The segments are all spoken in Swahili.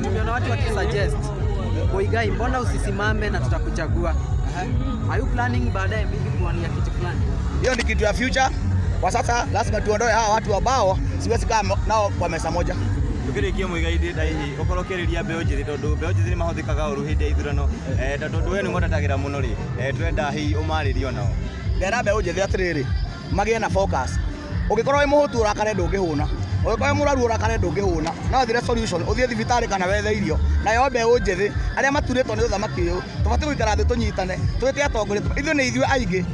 Nimeona watu wakisuggest Koigai, mbona usisimame na tutakuchagua? Are you planning baadaye mimi kuania kiti fulani? Hiyo ni kitu ya future. Kwa sasa lazima tuondoe hawa watu ambao siwezi kama nao kwa mesa moja. Tukirikia Muigai ndai ukorokereria mbeo njithi tondu mbeo njithi ni mahuthikaga uru hindi ya ithurano tondu we ni mwendatagira muno ri twenda hi umaririo nao ndera mbeo njithi atiriri magie na focus. Ugikorwo wi muhutu urakare ndungihuna, ugikorwo muraru urakare ndungihuna, no thire solution uthie thibitari kana wethe irio na yo mbeo njithi aria maturitwo ni uthamaki uyu tubati guikara thi tunyitane twite atongoria ithu ni ithuĩ aingi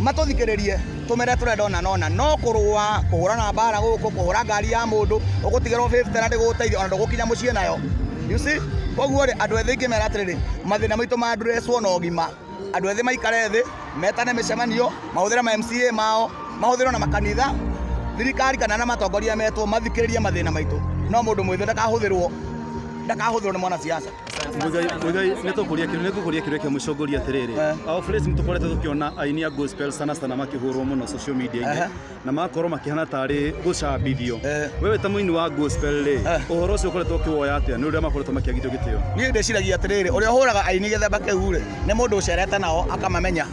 matuthikiririe tumere turenda nona no kurua kuhurana mbara guku kuhura ngari ya mundu ugutigerwo 50 na ndiguteithia ona ndugukinya mucie nayo. You see, koguo ri andu ethi ngimera atiriri mathina maitu ma ndreswo na ugima andu ethi maikare thi metane micemanio mahuthira ma MCA mao mahuthira na makanitha thirikari kana na matongoria metwo mathikiririe mathina maitu no mundu mwithu ndakahuthirwo ni mwana siasa. Muigai nitukuria kiru mucongoria atiriri au phrase mutukorete tukiona aini ya gospel sana sana makihurwo muno social media na makorwo makihana tari gucambithio. Wewe ta muini wa gospel ri uhoro ucio ukoretwo ukiwoya atia ni uria makoretwo makiagithio gitio? Ni ndeciragia atiriri uria huraga aini githemba kiu ri ni mundu ucerete nao akamamenya.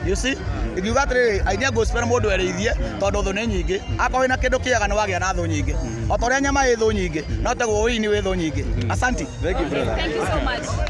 You see, if you got aini ya gospel mundu erithie tondu thu ni nyingi akorwo na kindu kiaga ni wagia na thu nyingi otoria nyama i thu nyingi no taguo wini wi thu nyingi. Asante. Thank you brother. Thank you so much.